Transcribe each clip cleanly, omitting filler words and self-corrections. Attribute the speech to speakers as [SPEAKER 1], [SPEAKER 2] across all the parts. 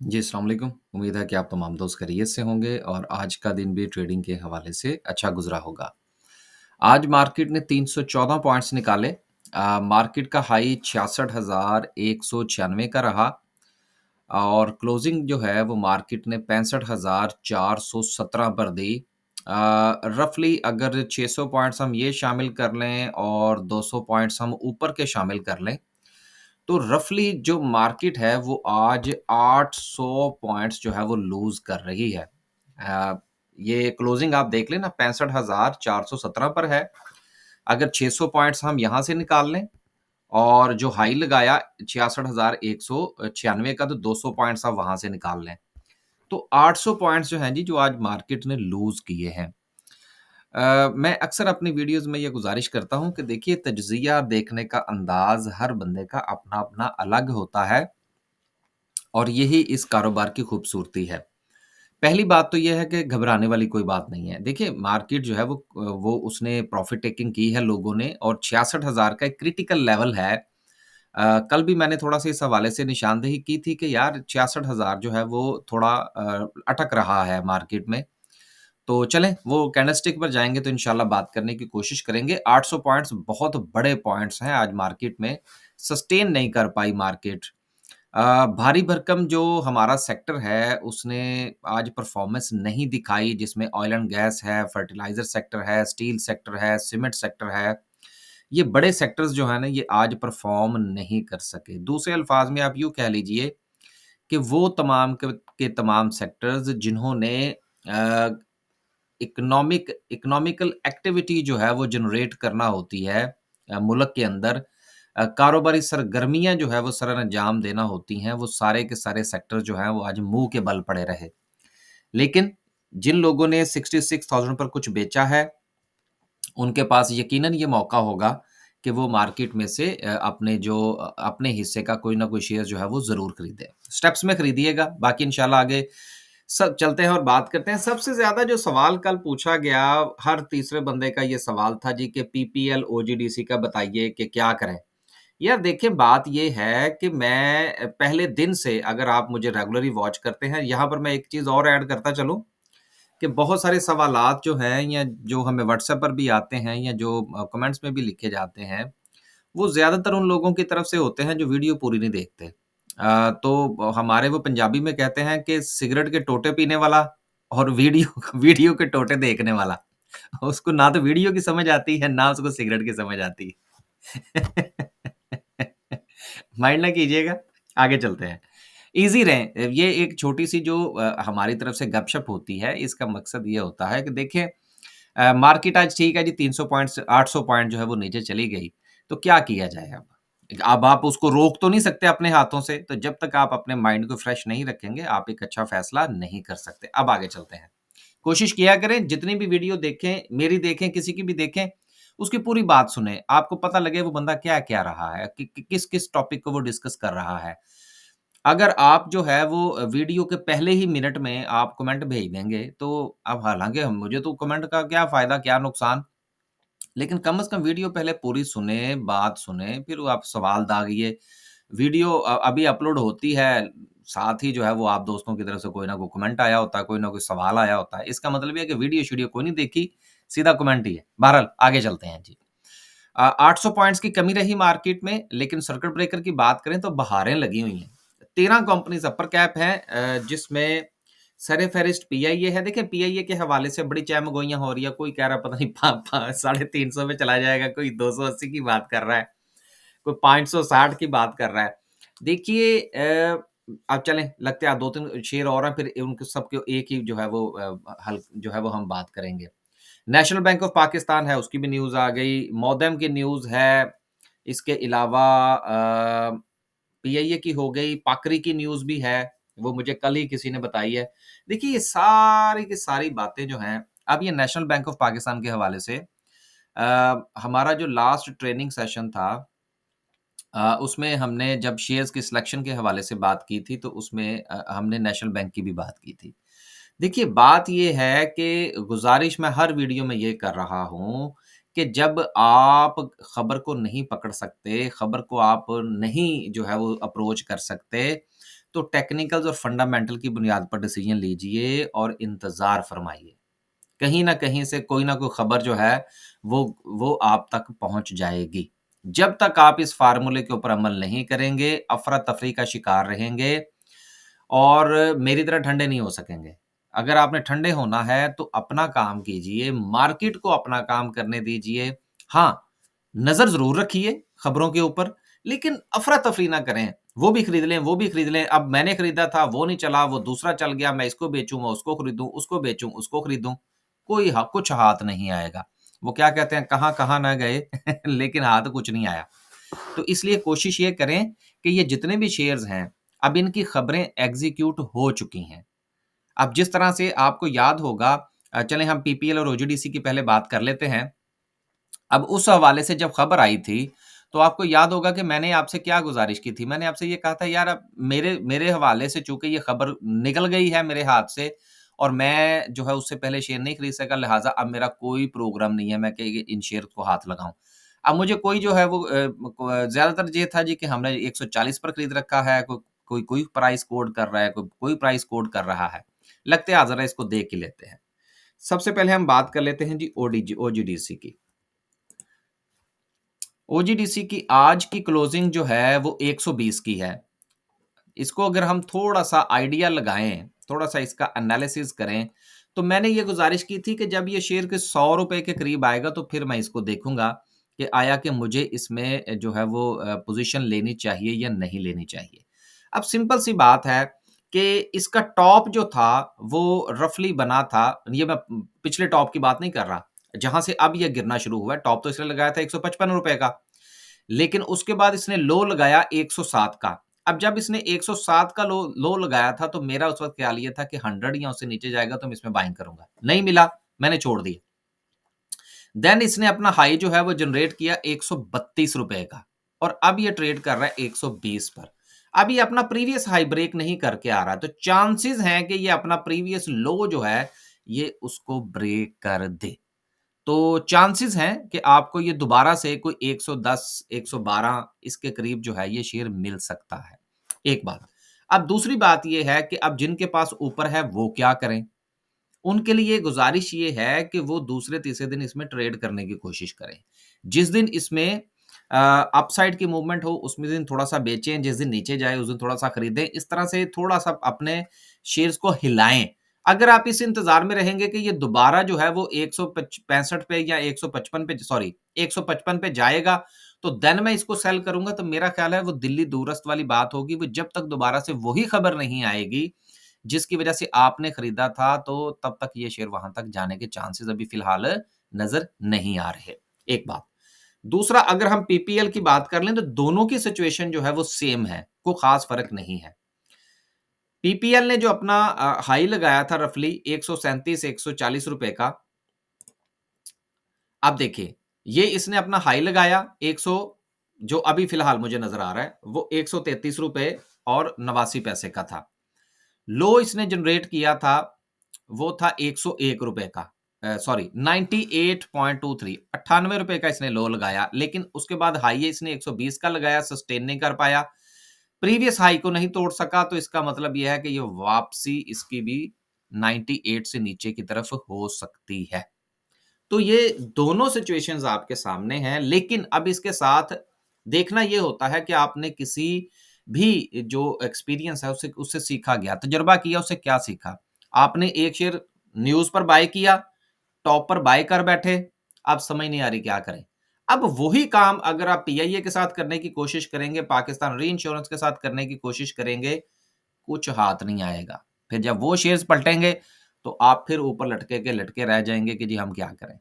[SPEAKER 1] जी, अस्सलाम वालेकुम। उम्मीद है कि आप तमाम दोस्त खैरियत से होंगे और आज का दिन भी ट्रेडिंग के हवाले से अच्छा गुज़रा होगा। आज मार्केट ने 314 पॉइंट्स निकाले। मार्केट का हाई 66,196 का रहा और क्लोजिंग जो है वो मार्केट ने 65,417 पर दी। रफ़ली अगर 600 पॉइंट्स हम ये शामिल कर लें और 200 पॉइंट्स हम ऊपर के शामिल कर लें, तो रफ़ली जो मार्केट है वो आज 800 पॉइंट्स जो है वो लूज़ कर रही है। ये क्लोज़िंग आप देख लें ना 65,417 पर है। अगर 600 पॉइंट्स हम यहाँ से निकाल लें और जो हाई लगाया 66,196 का तो 200 पॉइंट्स आप वहाँ से निकाल लें। तो 800 पॉइंट्स जो हैं जी जो आज मार्केट ने लूज़ किए हैं। मैं अक्सर अपनी वीडियोज़ में ये गुज़ारिश करता हूँ कि देखिए तज्ज़िया देखने का अंदाज़ हर बंदे का अपना-अपना अलग होता है और यही इस कारोबार की खूबसूरती है। पहली बात तो ये है कि घबराने वाली कोई बात नहीं है। देखिए मार्केट जो है वो उसने प्रॉफ़िट टेकिंग की है लोगों ने और 66,000 का एक क्रिटिकल लेवल है। कल भी मैंने थोड़ा-सा इस हवाले से निशानदेही की थी कि यार 66,000 जो है वो थोड़ा अटक रहा है मार्केट में। तो चलें वो कैंडलस्टिक पर जाएँगे तो इंशाल्लाह बात करने की कोशिश करेंगे। 800 पॉइंट्स बहुत बड़े पॉइंट्स हैं आज मार्केट में, सस्टेन नहीं कर पाई मार्केट। भारी भरकम जो हमारा सेक्टर है, उसने आज परफ़ॉर्मेंस नहीं दिखाई जिसमें ऑयल एंड गैस है, फर्टिलाइज़र सेक्टर है, स्टील सेक्टर है, सीमेंट सेक्टर है। ये बड़े सेक्टर्स जो हैं ना, ये आज परफ़ॉर्म नहीं कर सके। दूसरे अल्फ़ाज़ में आप यूँ कह लीजिए कि वो तमाम के तमाम सेक्टर्स जिन्होंने अ, इकोनॉमिकल एक्टिविटी जो है वो जनरेट करना होती है मुल्क के अंदर कारोबारी सरगर्मियाँ जो है वो सरअंजाम देना होती हैं, वो सारे के सारे सेक्टर जो हैं वो आज मुँह के बल पड़े रहे। लेकिन जिन लोगों ने 66,000 पर कुछ बेचा है, उनके पास यकीनन ये मौका होगा कि वो मार्केट में से अपने हिस्से का कोई ना कोई शेयर जो है वो ज़रूर खरीदें। स्टेप्स में खरीदिएगा, बाकी इंशाल्लाह आगे सब चलते हैं और बात करते हैं। सबसे ज़्यादा जो सवाल कल पूछा गया, हर तीसरे बंदे का ये सवाल था जी कि पीपीएल, ओजीडीसी का बताइए कि क्या करें? यार देखिए, बात ये है कि मैं पहले दिन से अगर आप मुझे रेगुलरली वॉच करते हैं, यहाँ पर मैं एक चीज़ और ऐड करता चलूँ कि बहुत सारे सवालात जो हैं या जो हमें व्हाट्सएप पर भी आते हैं या जो कमेंट्स में भी लिखे जाते हैं, वो ज़्यादातर उन लोगों की तरफ से होते हैं जो वीडियो पूरी नहीं देखते। तो हमारे वो पंजाबी में कहते हैं कि सिगरेट के टोटे पीने वाला और वीडियो वीडियो के टोटे देखने वाला। उसको ना तो वीडियो की समझ आती है, ना उसको सिगरेट की समझ आती है। माइंड ना कीजिएगा, आगे चलते हैं। ईज़ी रहें, ये एक छोटी-सी जो हमारी तरफ से गपशप होती है, इसका मकसद ये होता है कि देखिए मार्केट आज ठीक है जी 300 पॉइंट्स 800 पॉइंट जो है वो नीचे चली गई, तो क्या किया जाए अब? अब आप उसको रोक तो नहीं सकते अपने हाथों से, तो जब तक आप अपने माइंड को फ्रेश नहीं रखेंगे, आप एक अच्छा फैसला नहीं कर सकते। अब आगे चलते हैं। कोशिश किया करें जितनी भी वीडियो देखें, मेरी देखें, किसी की भी देखें, उसकी पूरी बात सुनें। आपको पता लगे वो बंदा क्या कह रहा है, किस-किस टॉपिक को वो डिस्कस कर रहा है। अगर आप जो है वो वीडियो के पहले ही मिनट में आप कमेंट भेज देंगे, तो अब हालाँकि मुझे तो कमेंट का क्या फ़ायदा, क्या नुकसान? लेकिन कम से कम वीडियो पहले पूरी सुने, बात सुने, फिर वो आप सवाल दागिए। वीडियो अभी अपलोड होती है, साथ ही जो है वो आप दोस्तों की तरफ से कोई ना कोई कमेंट आया होता है, कोई ना कोई सवाल आया होता है। इसका मतलब ये है कि वीडियो-शीडियो कोई नहीं देखी, सीधा कमेंट ही है। बहरहाल आगे चलते हैं जी। 800 पॉइंट्स की कमी रही मार्केट में, लेकिन सर्किट ब्रेकर की बात करें तो बहारें लगी हुई हैं। 13 कंपनीज़ अपर कैप हैं जिसमें सर-ए-फ़हरिस्त पीआईए है। देखिए पीआईए के हवाले से बड़ी चहमगोइयाँ हो रही है, कोई कह रहा है पता नहीं पा पा 350 में चला जाएगा, कोई 280 की बात कर रहा है, कोई 560 की बात कर रहा है। देखिए अब चलें लगते हैं 2-3 शेयर और हैं फिर उनके सबके एक ही जो है वो हल जो है वो हम बात करेंगे। नेशनल बैंक ऑफ पाकिस्तान है, उसकी भी न्यूज़ आ गई, मोदेम की न्यूज़ है, इसके अलावा पीआईए की हो गई, पाकरी की न्यूज़ भी है, वो मुझे कल ही किसी ने बताई है। देखिए, ये सारी की सारी बातें जो हैं, अब ये नेशनल बैंक ऑफ पाकिस्तान के हवाले से हमारा जो लास्ट ट्रेनिंग सेशन था उसमें हमने जब शेयर्स की सिलेक्शन के हवाले से बात की थी, तो उसमें हमने नेशनल बैंक की भी बात की थी। देखिए, बात ये है कि गुज़ारिश मैं हर वीडियो में ये कर रहा हूँ कि जब आप खबर को नहीं पकड़ सकते, खबर को आप नहीं जो है वो अप्रोच कर सकते, तो टेक्निकल्स और फंडामेंटल की बुनियाद पर डिसीजन लीजिए और इंतज़ार फरमाइए। कहीं न कहीं से कोई न कोई खबर जो है वो आप तक पहुँच जाएगी। जब तक आप इस फ़ॉर्मूले के ऊपर अमल नहीं करेंगे, अफ़रा-तफ़री का शिकार रहेंगे और मेरी तरह ठंडे नहीं हो सकेंगे। अगर आपने ठंडे होना है तो अपना काम कीजिए, मार्केट को अपना काम करने दीजिए। हाँ, नज़र ज़रूर रखिए खबरों के ऊपर, लेकिन अफ़रा-तफ़री ना करें। वो भी खरीद लें, वो भी खरीद लें। अब मैंने खरीदा था, वो नहीं चला, वो दूसरा चल गया, मैं इसको बेचूँ, मैं उसको खरीदूँ, उसको बेचूँ, उसको खरीदूँ। कोई ह कुछ हाथ नहीं आएगा। वो क्या कहते हैं, कहाँ-कहाँ ना गए लेकिन हाथ कुछ नहीं आया। तो इसलिए कोशिश ये करें कि ये जितने भी शेयर्स हैं, अब इनकी खबरें एग्ज़ीक्यूट हो चुकी हैं। अब जिस तरह से आपको याद होगा चलें हम पीपीएल और ओजीडीसी की पहले बात कर लेते हैं। अब उस हवाले से जब खबर आई थी, तो आपको याद होगा कि मैंने आपसे क्या गुज़ारिश की थी। मैंने आपसे ये कहा था यार अब मेरे मेरे हवाले से चूँकि ये खबर निकल गई है मेरे हाथ से और मैं जो है उससे पहले शेयर नहीं खरीद सका, लिहाज़ा अब मेरा कोई प्रोग्राम नहीं है मैं कि इन शेयर को हाथ लगाऊँ। अब मुझे कोई जो है वो ज़्यादातर ये था जी कि हमने 140 पर खरीद रखा है, कोई प्राइस कोड कर रहा है, कोई प्राइस कोड कर रहा है। लगते हैं ज़रा इसको देख ही लेते हैं। सबसे पहले हम बात कर लेते हैं जी ओजीडीसी की। ओजीडीसी की आज की क्लोजिंग जो है वो 120 की है। इसको अगर हम थोड़ा-सा आइडिया लगाएँ, थोड़ा-सा इसका एनालिसिस करें, तो मैंने ये गुज़ारिश की थी कि जब ये शेयर के ₹100 के करीब आएगा तो फिर मैं इसको देखूँगा कि आया कि मुझे इसमें जो है वो पोज़ीशन लेनी चाहिए या नहीं लेनी चाहिए। अब सिंपल सी बात है कि इसका टॉप जो था वो रफ़ली बना था, ये मैं पिछले टॉप की बात नहीं कर रहा, जहाँ से अब ये गिरना शुरू हुआ है, टॉप तो इसने लगाया था ₹155 का। लेकिन उसके बाद इसने लो लगाया 107 का। अब जब इसने 107 का लो लो लगाया था तो मेरा उस वक़्त ख़्याल ये था कि 100 या उससे नीचे जाएगा तो मैं इसमें बाइंग करूँगा। नहीं मिला, मैंने छोड़ दिया। देन इसने अपना हाई जो है वो जनरेट किया ₹132 का और अब ये ट्रेड कर रहा है 120 पर। अब ये अपना प्रीवियस हाई ब्रेक नहीं करके आ रहा है, तो चांसेस हैं कि ये अपना प्रीवियस लो जो है, ये उसको ब्रेक कर दे। तो चांसेस हैं कि आपको ये दोबारा से कोई 110, 112 इसके करीब जो है ये शेयर मिल सकता है, एक बात। अब दूसरी बात ये है कि अब जिनके पास ऊपर है वो क्या करें? उनके लिए गुज़ारिश ये है कि वो दूसरे-तीसरे दिन इसमें ट्रेड करने की कोशिश करें। जिस दिन इसमें अपसाइड की मूवमेंट हो उसमें दिन थोड़ा-सा बेचें, जिस दिन नीचे जाए उस दिन थोड़ा-सा खरीदें। इस तरह से थोड़ा-सा अपने शेयर्स को हिलाएँ। अगर आप इस इंतज़ार में रहेंगे कि ये दोबारा जो है वो 165 पे या 155 पे सॉरी 155 पे जाएगा, तो देन मैं इसको सेल करूँगा तो मेरा ख़्याल है वो दिल्ली दूरस्थ वाली बात होगी। वो जब तक दोबारा से वही खबर नहीं आएगी जिसकी वजह से आपने खरीदा था, तो तब तक ये शेयर वहाँ तक जाने के चांसेस अभी फ़िलहाल नज़र नहीं आ रहे, एक बात। दूसरा अगर हम पीपीएल की बात कर लें तो दोनों की सिचुएशन जो है वो सेम है, कोई ख़ास फ़र्क नहीं है। पीपीएल ने जो अपना हाई लगाया था रफ़ली 137 ₹140 का, अब देखिए, ये इसने अपना हाई लगाया 100 जो अभी फ़िलहाल मुझे नज़र आ रहा है, वो ₹133 और 89 पैसे का था। लो इसने जनरेट किया था, वो था ₹101 का सॉरी 98.23 ₹98 का इसने लो लगाया, लेकिन उसके बाद हाई इसने 120 का लगाया, सस्टेन नहीं कर पाया। प्रीवियस हाई को नहीं तोड़ सका, तो इसका मतलब ये है कि ये वापसी इसकी भी 98 से नीचे की तरफ हो सकती है। तो ये दोनों सिचुएशंस आपके सामने हैं, लेकिन अब इसके साथ देखना ये होता है कि आपने किसी भी जो एक्सपीरियंस है उससे उससे सीखा क्या? तजुर्बा किया, उससे क्या सीखा? आपने एक शेयर न्यूज़ पर बाय किया, टॉप पर बाय कर बैठे, अब समझ नहीं आ रही क्या करें? अब वही काम अगर आप पीआईए के साथ करने की कोशिश करेंगे, पाकिस्तान री-इंश्योरेंस के साथ करने की कोशिश करेंगे, कुछ हाथ नहीं आएगा। फिर जब वो शेयर्स पलटेंगे, तो आप फिर ऊपर लटके के लटके रह जाएँगे कि जी हम क्या करें?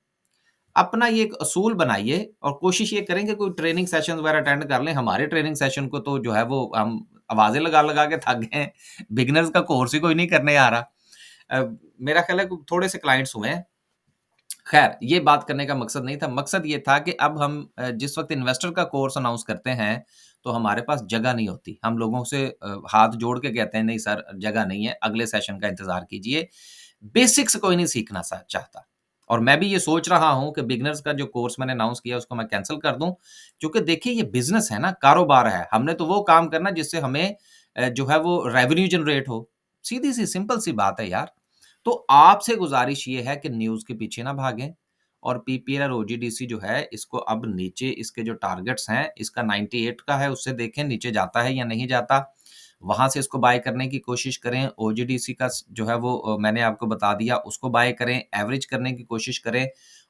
[SPEAKER 1] अपना ये एक असूल बनाइए और कोशिश ये करें कि कोई ट्रेनिंग सेशन वगैरह अटेंड कर लें। हमारे ट्रेनिंग सेशन को तो जो है वो हम आवाज़ें लगा-लगा के थक गए हैं। बिगिनर्स का कोर्स ही कोई नहीं करने आ रहा। मेरा ख़्याल है थोड़े से क्लाइंट्स हुए हैं। ख़ैर ये बात करने का मकसद नहीं था। मकसद ये था कि अब हम जिस वक़्त इन्वेस्टर का कोर्स अनाउंस करते हैं, तो हमारे पास जगह नहीं होती। हम लोगों से हाथ जोड़ के कहते हैं नहीं सर जगह नहीं है, अगले सेशन का इंतज़ार कीजिए। बेसिक्स कोई नहीं सीखना चाहता। और मैं भी ये सोच रहा हूँ कि बिगिनर्स का जो कोर्स मैंने अनाउंस किया उसको मैं कैंसल कर दूँ, क्योंकि देखिए ये बिज़नेस है ना, कारोबार है। हमने तो वो काम करना है जिससे हमें जो है वो रेवेन्यू जनरेट हो। सीधी-सी सिंपल सी बात है यार। तो आपसे गुज़ारिश ये है कि न्यूज़ के पीछे ना भागें और पीपीएल और ओजीडीसी जो है इसको अब नीचे इसके जो टारगेट्स हैं, इसका 98 का है उससे देखें नीचे जाता है या नहीं जाता। वहाँ से इसको बाय करने की कोशिश करें। ओजीडीसी का जो है वो मैंने आपको बता दिया उसको बाय करें, एवरेज करने की कोशिश करें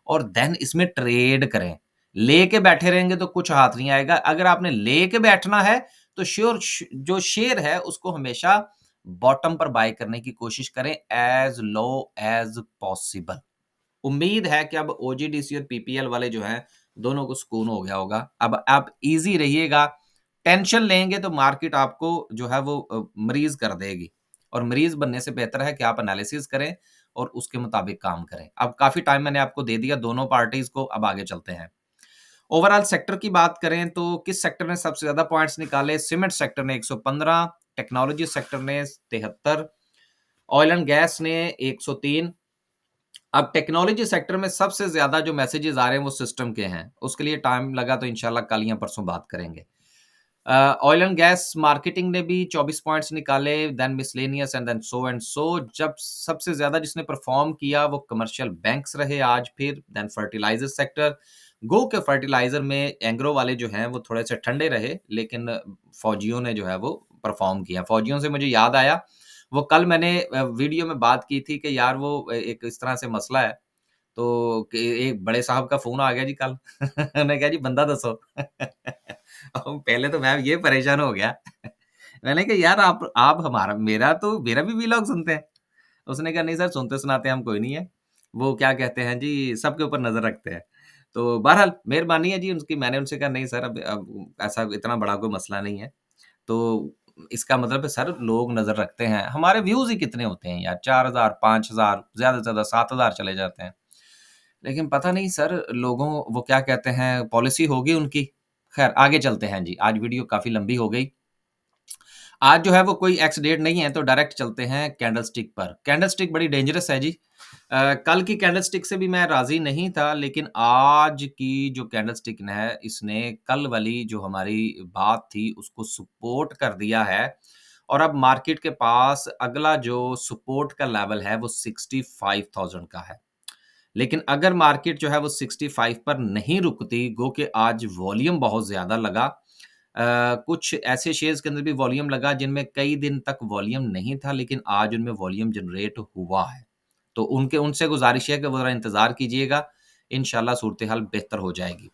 [SPEAKER 1] और देन इसमें ट्रेड करें। लेके बैठे रहेंगे तो कुछ हाथ नहीं आएगा। अगर आपने लेके बैठना है तो जो शेयर है उसको हमेशा बॉटम पर बाय करने की कोशिश करें एज़ लो एज़ पॉसिबल। उम्मीद है कि अब ओजीडीसी और पीपीएल वाले जो हैं, दोनों को सुकून हो गया होगा। अब आप ईज़ी रहिएगा, टेंशन लेंगे तो मार्केट आपको जो है वो मरीज़ कर देगी और मरीज़ बनने से बेहतर है कि आप एनालिसिस करें और उसके मुताबिक काम करें। अब काफ़ी टाइम मैंने आपको दे दिया दोनों पार्टीज़ को, अब आगे चलते हैं। ओवरऑल सेक्टर की बात करें तो किस सेक्टर ने सबसे ज़्यादा पॉइंट्स निकाले? सीमेंट सेक्टर ने 115, टेक्नोलॉजी सेक्टर ने 73, ऑयल एंड गैस ने 103। अब टेक्नोलॉजी सेक्टर में सबसे ज़्यादा जो मैसेजेस आ रहे हैं वो सिस्टम के हैं। उसके लिए टाइम लगा तो इंशाल्लाह कल या परसों बात करेंगे। ऑयल एंड गैस मार्केटिंग ने भी 24 पॉइंट्स निकाले, देन मिसलेनियस एंड सो। जब सबसे ज़्यादा जिसने परफॉर्म किया वो कमर्शियल बैंक्स रहे आज फिर, देन फर्टिलाइज़र सेक्टर। गो के फर्टिलाइज़र में एंग्रो वाले जो हैं वो थोड़े से ठंडे रहे, लेकिन फौजियों ने जो है वो परफॉर्म किया। फौजियों से मुझे याद आया, वो कल मैंने वीडियो में बात की थी कि यार वो एक इस तरह से मसला है, तो कि एक बड़े साहब का फ़ोन आ गया जी कल। उन्होंने कहा जी बंदा दसो। पहले तो मैं ये परेशान हो गया। मैंने कहा यार आप हमारा मेरा भी व्लॉग सुनते हैं? उसने कहा नहीं सर सुनते सुनाते हम कोई नहीं है। वो क्या कहते हैं जी सबके ऊपर नज़र रखते हैं। तो बहरहाल मेहरबानी है जी उनकी, मैंने उनसे कहा नहीं सर अब ऐसा इतना बड़ा कोई मसला नहीं है। तो इसका मतलब है सर लोग नज़र रखते हैं। हमारे व्यूज़ ही कितने होते हैं यार 4000 5000 ज़्यादा से ज़्यादा 7000 चले जाते हैं। लेकिन पता नहीं सर लोगों वो क्या कहते हैं पॉलिसी होगी उनकी। ख़ैर आगे चलते हैं जी, आज वीडियो काफ़ी लंबी हो गई। आज जो है वो कोई एक्स डेट नहीं है तो डायरेक्ट चलते हैं कैंडलस्टिक पर। कैंडलस्टिक बड़ी डेंजरस है जी। कल की कैंडलस्टिक से भी मैं राज़ी नहीं था लेकिन आज की जो कैंडलस्टिक है इसने कल वाली जो हमारी बात थी उसको सपोर्ट कर दिया है और अब मार्केट के पास अगला जो सपोर्ट का लेवल है वो 65,000 का है। लेकिन अगर मार्केट जो है वो 65 पर नहीं रुकती, गो कि आज वॉल्यूम बहुत ज़्यादा लगा। कुछ ऐसे शेयर्स के अंदर भी वॉल्यूम लगा जिनमें कई दिन तक वॉल्यूम नहीं था, लेकिन आज उनमें वॉल्यूम जनरेट हुआ है। तो उनके उनसे गुज़ारिश है कि वो ज़रा इंतज़ार कीजिएगा, इंशाल्लाह सूरत-ए-हाल बेहतर हो जाएगी।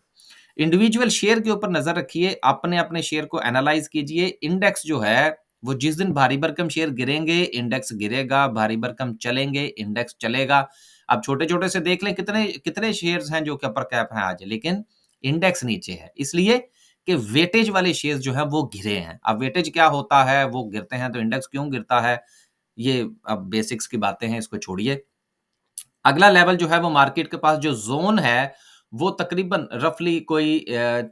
[SPEAKER 1] इंडिविजुअल शेयर के ऊपर नज़र रखिए, अपने-अपने शेयर को एनालाइज़ कीजिए। इंडेक्स जो है, वो जिस दिन भारी-भरकम शेयर गिरेंगे, इंडेक्स गिरेगा, भारी-भरकम चलेंगे, इंडेक्स चलेगा। अब छोटे-छोटे से देख लें कितने कितने शेयर्स हैं जो कि अपर कैप हैं आज, लेकिन इंडेक्स नीचे है। इसलिए कि वेटेज वाले शेयर्स जो हैं वो गिरे हैं। अब वेटेज क्या होता है, वो गिरते हैं तो इंडेक्स क्यों गिरता है, ये अब बेसिक्स की बातें हैं, इसको छोड़िए। अगला लेवल जो है वो मार्केट के पास जो ज़ोन है, वो तकरीबन रफ़ली कोई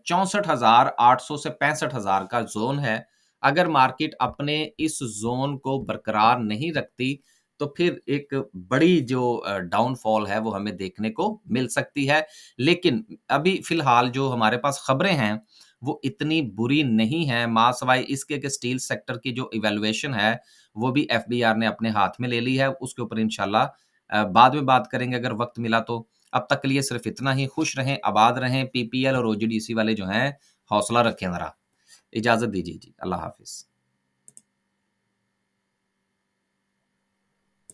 [SPEAKER 1] 64,800 से 65,000 का ज़ोन है। अगर मार्केट अपने इस ज़ोन को बरकरार नहीं रखती, तो फिर एक बड़ी जो डाउनफ़ॉल है वो हमें देखने को मिल सकती है। लेकिन अभी फ़िलहाल जो हमारे पास खबरें हैं, वो इतनी बुरी नहीं हैं, माँ-सवाए इसके कि स्टील सेक्टर की जो इवैल्यूएशन है, वो भी एफबीआर ने अपने हाथ में ले ली है। उसके ऊपर इंशाल्लाह बाद में बात करेंगे अगर वक़्त मिला तो। अब तक के लिए सिर्फ़ इतना ही, खुश रहें, आबाद रहें, पीपीएल और ओजीडीसी वाले जो हैं, हौसला रखें ज़रा। इजाज़त दीजिए जी, अल्लाह हाफ़िज़।